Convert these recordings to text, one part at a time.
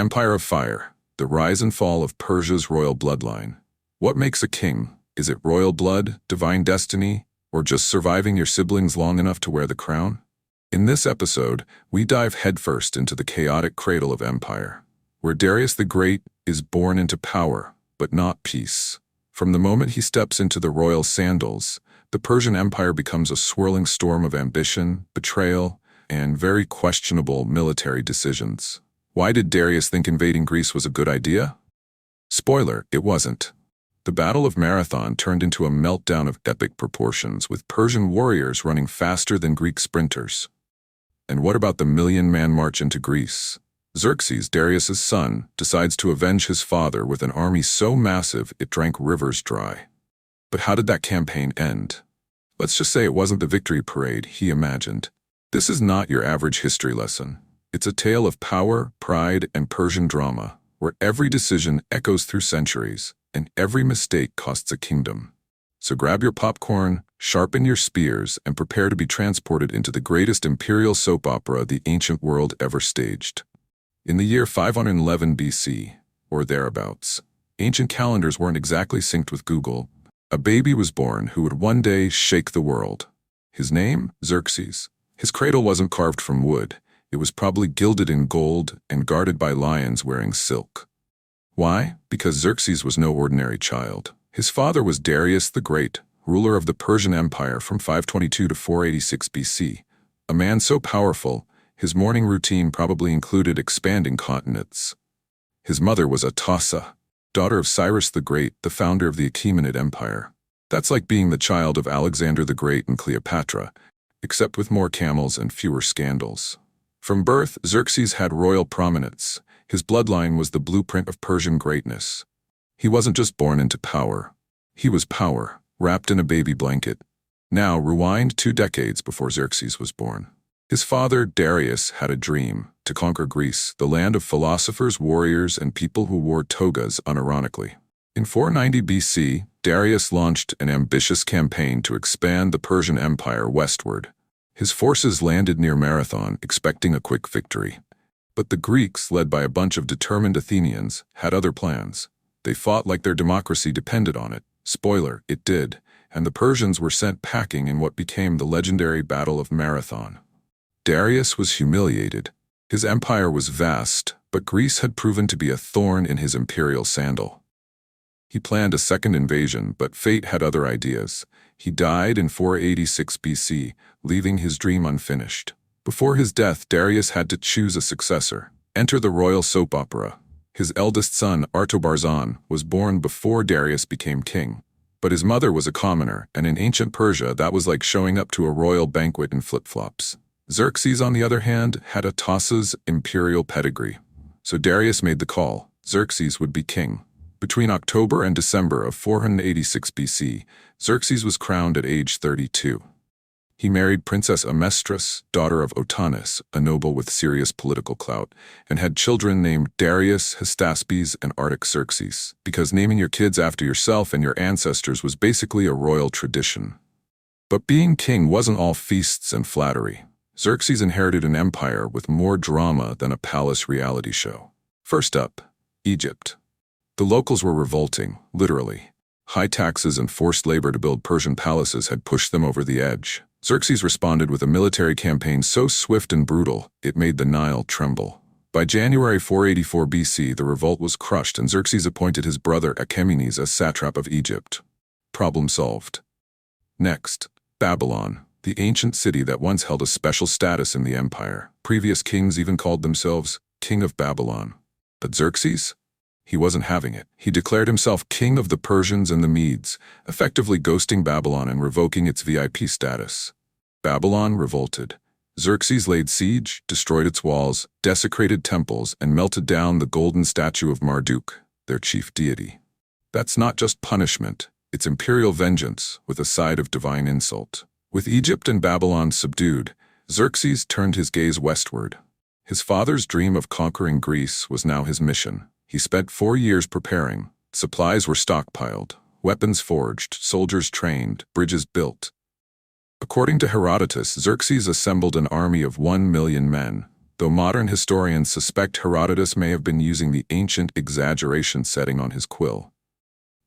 Empire of Fire, the rise and fall of Persia's royal bloodline. What makes a king? Is it royal blood, divine destiny, or just surviving your siblings long enough to wear the crown? In this episode, we dive headfirst into the chaotic cradle of empire, where Darius the Great is born into power, but not peace. From the moment he steps into the royal sandals, the Persian Empire becomes a swirling storm of ambition, betrayal, and very questionable military decisions. Why did Darius think invading Greece was a good idea? Spoiler, it wasn't. The Battle of Marathon turned into a meltdown of epic proportions, with Persian warriors running faster than Greek sprinters. And what about the million-man march into Greece? Xerxes, Darius's son, decides to avenge his father with an army so massive it drank rivers dry. But how did that campaign end? Let's just say it wasn't the victory parade he imagined. This is not your average history lesson. It's a tale of power, pride, and Persian drama, where every decision echoes through centuries, and every mistake costs a kingdom. So grab your popcorn, sharpen your spears, and prepare to be transported into the greatest imperial soap opera the ancient world ever staged. In the year 511 BC, or thereabouts, ancient calendars weren't exactly synced with Google. A baby was born who would one day shake the world. His name? Xerxes. His cradle wasn't carved from wood. It was probably gilded in gold and guarded by lions wearing silk. Why? Because Xerxes was no ordinary child. His father was Darius the Great, ruler of the Persian Empire from 522 to 486 BC. A man so powerful, his morning routine probably included expanding continents. His mother was Atassa, daughter of Cyrus the Great, the founder of the Achaemenid Empire. That's like being the child of Alexander the Great and Cleopatra, except with more camels and fewer scandals. From birth, Xerxes had royal prominence. His bloodline was the blueprint of Persian greatness. He wasn't just born into power. He was power, wrapped in a baby blanket. Now, rewind 2 decades before Xerxes was born. His father, Darius, had a dream to conquer Greece, the land of philosophers, warriors, and people who wore togas unironically. In 490 BC, Darius launched an ambitious campaign to expand the Persian Empire westward. His forces landed near Marathon, expecting a quick victory. But the Greeks, led by a bunch of determined Athenians, had other plans. They fought like their democracy depended on it. Spoiler, it did, and the Persians were sent packing in what became the legendary Battle of Marathon. Darius was humiliated. His empire was vast, but Greece had proven to be a thorn in his imperial sandal. He planned a second invasion, but fate had other ideas. He died in 486 BC, leaving his dream unfinished. Before his death, Darius had to choose a successor. Enter the royal soap opera. His eldest son, Artabarzan, was born before Darius became king. But his mother was a commoner, and in ancient Persia that was like showing up to a royal banquet in flip-flops. Xerxes, on the other hand, had Atassa's imperial pedigree. So Darius made the call. Xerxes would be king. Between October and December of 486 BC, Xerxes was crowned at age 32. He married Princess Amestris, daughter of Otanes, a noble with serious political clout, and had children named Darius, Hystaspes, and Artaxerxes, because naming your kids after yourself and your ancestors was basically a royal tradition. But being king wasn't all feasts and flattery. Xerxes inherited an empire with more drama than a palace reality show. First up, Egypt. The locals were revolting, literally. High taxes and forced labor to build Persian palaces had pushed them over the edge. Xerxes responded with a military campaign so swift and brutal, it made the Nile tremble. By January 484 BC, the revolt was crushed and Xerxes appointed his brother Achaemenes as satrap of Egypt. Problem solved. Next, Babylon, the ancient city that once held a special status in the empire. Previous kings even called themselves King of Babylon. But Xerxes? He wasn't having it. He declared himself king of the Persians and the Medes, effectively ghosting Babylon and revoking its VIP status. Babylon revolted. Xerxes laid siege, destroyed its walls, desecrated temples, and melted down the golden statue of Marduk, their chief deity. That's not just punishment, it's imperial vengeance with a side of divine insult. With Egypt and Babylon subdued, Xerxes turned his gaze westward. His father's dream of conquering Greece was now his mission. He spent 4 years preparing. Supplies were stockpiled, weapons forged, soldiers trained, bridges built. According to Herodotus, Xerxes assembled an army of 1 million men. though modern historians suspect Herodotus may have been using the ancient exaggeration setting on his quill.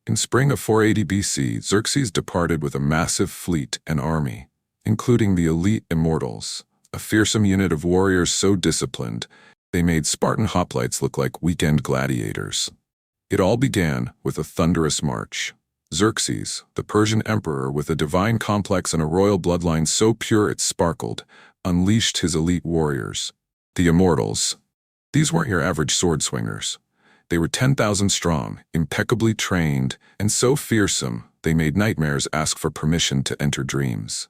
In spring of 480 BC, Xerxes departed with a massive fleet and army, including the elite Immortals, a fearsome unit of warriors so disciplined they made Spartan hoplites look like weekend gladiators. It all began with a thunderous march. Xerxes, the Persian emperor with a divine complex and a royal bloodline so pure it sparkled, unleashed his elite warriors, the Immortals. These weren't your average sword swingers. They were 10,000 strong, impeccably trained, and so fearsome they made nightmares ask for permission to enter dreams.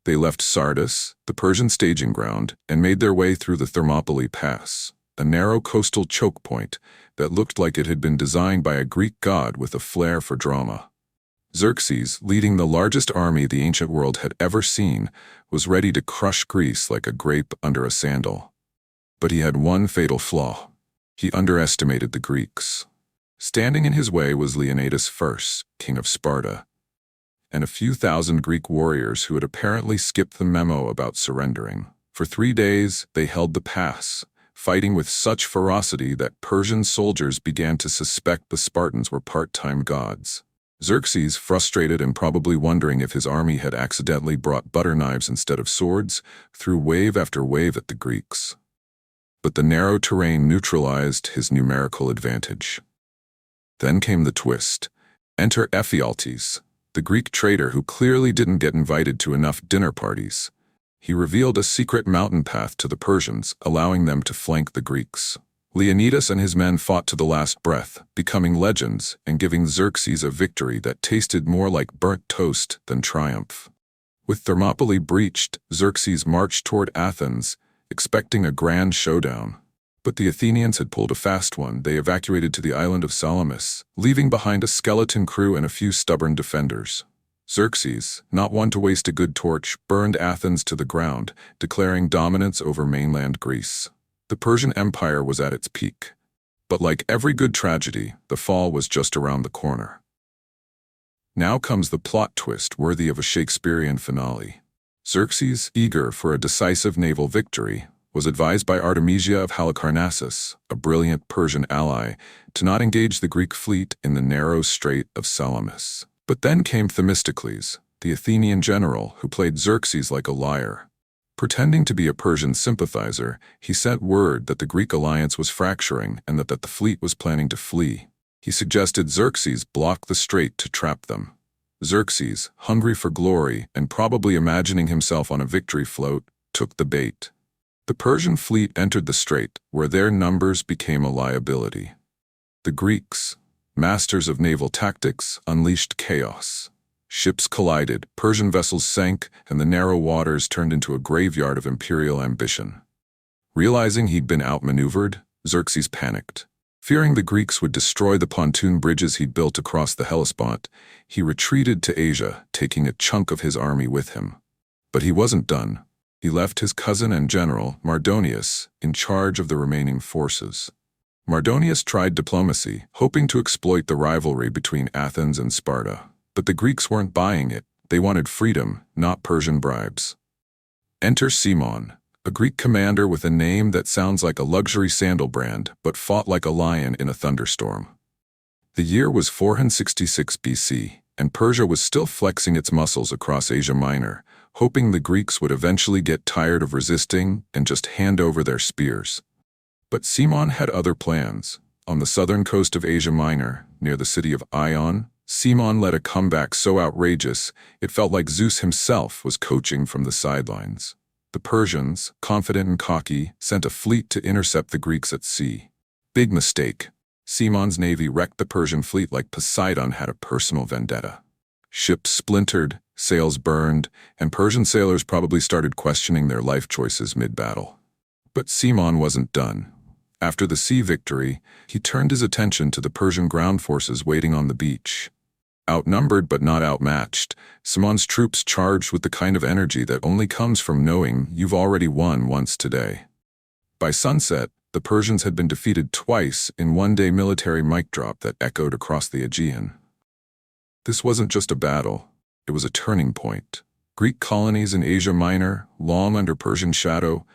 They left Sardis, the Persian staging ground, and made their way through the Thermopylae Pass, a narrow coastal choke point that looked like it had been designed by a Greek god with a flair for drama. Xerxes, leading the largest army the ancient world had ever seen, was ready to crush Greece like a grape under a sandal. But he had one fatal flaw. He underestimated the Greeks. Standing in his way was Leonidas I, king of Sparta, and a few thousand Greek warriors who had apparently skipped the memo about surrendering. For 3 days, they held the pass, fighting with such ferocity that Persian soldiers began to suspect the Spartans were part-time gods. Xerxes, frustrated and probably wondering if his army had accidentally brought butter knives instead of swords, threw wave after wave at the Greeks. But the narrow terrain neutralized his numerical advantage. Then came the twist. Enter Ephialtes, the Greek traitor who clearly didn't get invited to enough dinner parties. He revealed a secret mountain path to the Persians, allowing them to flank the Greeks. Leonidas and his men fought to the last breath, becoming legends and giving Xerxes a victory that tasted more like burnt toast than triumph. With Thermopylae breached, Xerxes marched toward Athens, expecting a grand showdown. But the Athenians had pulled a fast one. They evacuated to the island of Salamis, leaving behind a skeleton crew and a few stubborn defenders. Xerxes, not one to waste a good torch, burned Athens to the ground, declaring dominance over mainland Greece. The Persian Empire was at its peak. But like every good tragedy, the fall was just around the corner. Now comes the plot twist worthy of a Shakespearean finale. Xerxes, eager for a decisive naval victory, was advised by Artemisia of Halicarnassus, a brilliant Persian ally, to not engage the Greek fleet in the narrow strait of Salamis. But then came Themistocles, the Athenian general who played Xerxes like a liar. Pretending to be a Persian sympathizer, he sent word that the Greek alliance was fracturing and that the fleet was planning to flee. He suggested Xerxes block the strait to trap them. Xerxes, hungry for glory and probably imagining himself on a victory float, took the bait. The Persian fleet entered the strait, where their numbers became a liability. The Greeks, masters of naval tactics, unleashed chaos. Ships collided, Persian vessels sank, and the narrow waters turned into a graveyard of imperial ambition. Realizing he'd been outmaneuvered, Xerxes panicked. Fearing the Greeks would destroy the pontoon bridges he'd built across the Hellespont, he retreated to Asia, taking a chunk of his army with him. But he wasn't done. He left his cousin and general, Mardonius, in charge of the remaining forces. Mardonius tried diplomacy, hoping to exploit the rivalry between Athens and Sparta. But the Greeks weren't buying it. They wanted freedom, not Persian bribes. Enter Cimon, a Greek commander with a name that sounds like a luxury sandal brand, but fought like a lion in a thunderstorm. The year was 466 BC, and Persia was still flexing its muscles across Asia Minor, hoping the Greeks would eventually get tired of resisting and just hand over their spears. But Cimon had other plans. On the southern coast of Asia Minor, near the city of Ion, Cimon led a comeback so outrageous it felt like Zeus himself was coaching from the sidelines. The Persians, confident and cocky, sent a fleet to intercept the Greeks at sea. Big mistake. Cimon's navy wrecked the Persian fleet like Poseidon had a personal vendetta. Ships splintered, sails burned, and Persian sailors probably started questioning their life choices mid-battle. But Cimon wasn't done. After the sea victory, he turned his attention to the Persian ground forces waiting on the beach. Outnumbered but not outmatched, Cimon's troops charged with the kind of energy that only comes from knowing you've already won once today. By sunset, the Persians had been defeated twice in one-day military mic drop that echoed across the Aegean. This wasn't just a battle, it was a turning point. Greek colonies in Asia Minor, long under Persian shadow,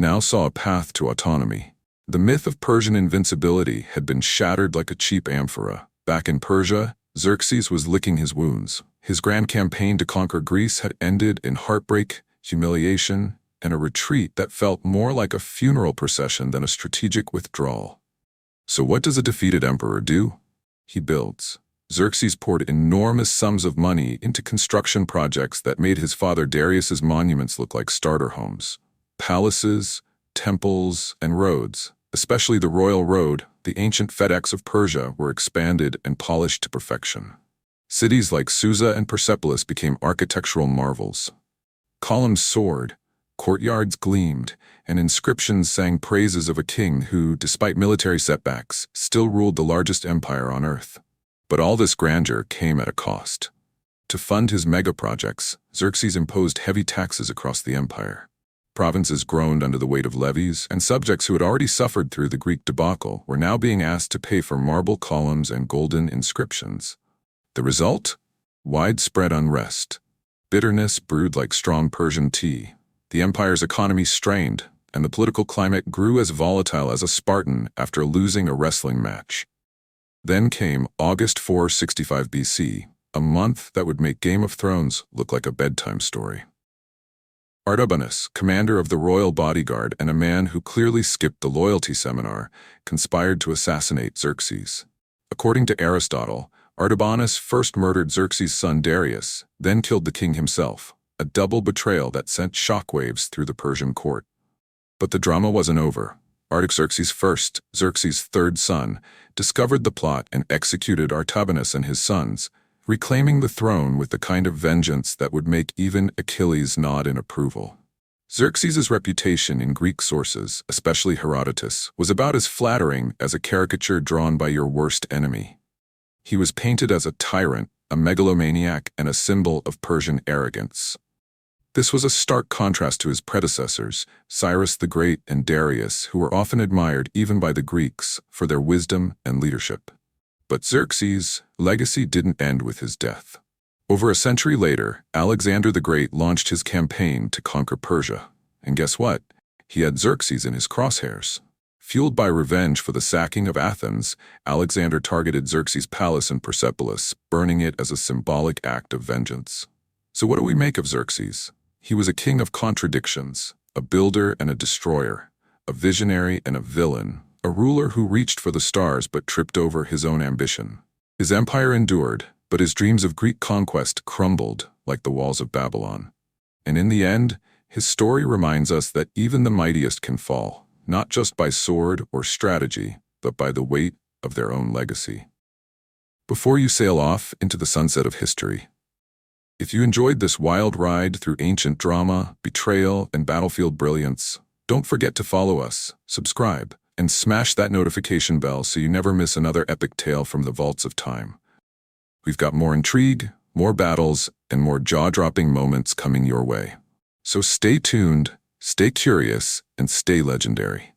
now saw a path to autonomy. The myth of Persian invincibility had been shattered like a cheap amphora. Back in Persia, Xerxes was licking his wounds. His grand campaign to conquer Greece had ended in heartbreak, humiliation, and a retreat that felt more like a funeral procession than a strategic withdrawal. So what does a defeated emperor do? He builds. Xerxes poured enormous sums of money into construction projects that made his father Darius's monuments look like starter homes. Palaces, temples, and roads, especially the royal road, the ancient FedEx of Persia, were expanded and polished to perfection. Cities like Susa and Persepolis became architectural marvels. Columns soared, courtyards gleamed, and inscriptions sang praises of a king who, despite military setbacks, still ruled the largest empire on earth. But all this grandeur came at a cost. To fund his mega-projects, Xerxes imposed heavy taxes across the empire. Provinces groaned under the weight of levies, and subjects who had already suffered through the Greek debacle were now being asked to pay for marble columns and golden inscriptions. The result? Widespread unrest. Bitterness brewed like strong Persian tea. The empire's economy strained, and the political climate grew as volatile as a Spartan after losing a wrestling match. Then came August 465 BC, a month that would make Game of Thrones look like a bedtime story. Artabanus, commander of the royal bodyguard and a man who clearly skipped the loyalty seminar, conspired to assassinate Xerxes. According to Aristotle, Artabanus first murdered Xerxes' son Darius, then killed the king himself, a double betrayal that sent shockwaves through the Persian court. But the drama wasn't over. Artaxerxes I, Xerxes' third son, discovered the plot and executed Artabanus and his sons, reclaiming the throne with the kind of vengeance that would make even Achilles nod in approval. Xerxes' reputation in Greek sources, especially Herodotus, was about as flattering as a caricature drawn by your worst enemy. He was painted as a tyrant, a megalomaniac, and a symbol of Persian arrogance. This was a stark contrast to his predecessors, Cyrus the Great and Darius, who were often admired even by the Greeks for their wisdom and leadership. But Xerxes' legacy didn't end with his death. Over a century later, Alexander the Great launched his campaign to conquer Persia. And guess what? He had Xerxes in his crosshairs. Fueled by revenge for the sacking of Athens, Alexander targeted Xerxes' palace in Persepolis, burning it as a symbolic act of vengeance. So what do we make of Xerxes? He was a king of contradictions, a builder and a destroyer, a visionary and a villain, a ruler who reached for the stars but tripped over his own ambition. His empire endured, but his dreams of Greek conquest crumbled like the walls of Babylon. And in the end, his story reminds us that even the mightiest can fall, not just by sword or strategy, but by the weight of their own legacy. Before you sail off into the sunset of history, if you enjoyed this wild ride through ancient drama, betrayal, and battlefield brilliance, don't forget to follow us, subscribe, and smash that notification bell so you never miss another epic tale from the vaults of time. We've got more intrigue, more battles, and more jaw-dropping moments coming your way. So stay tuned, stay curious, and stay legendary.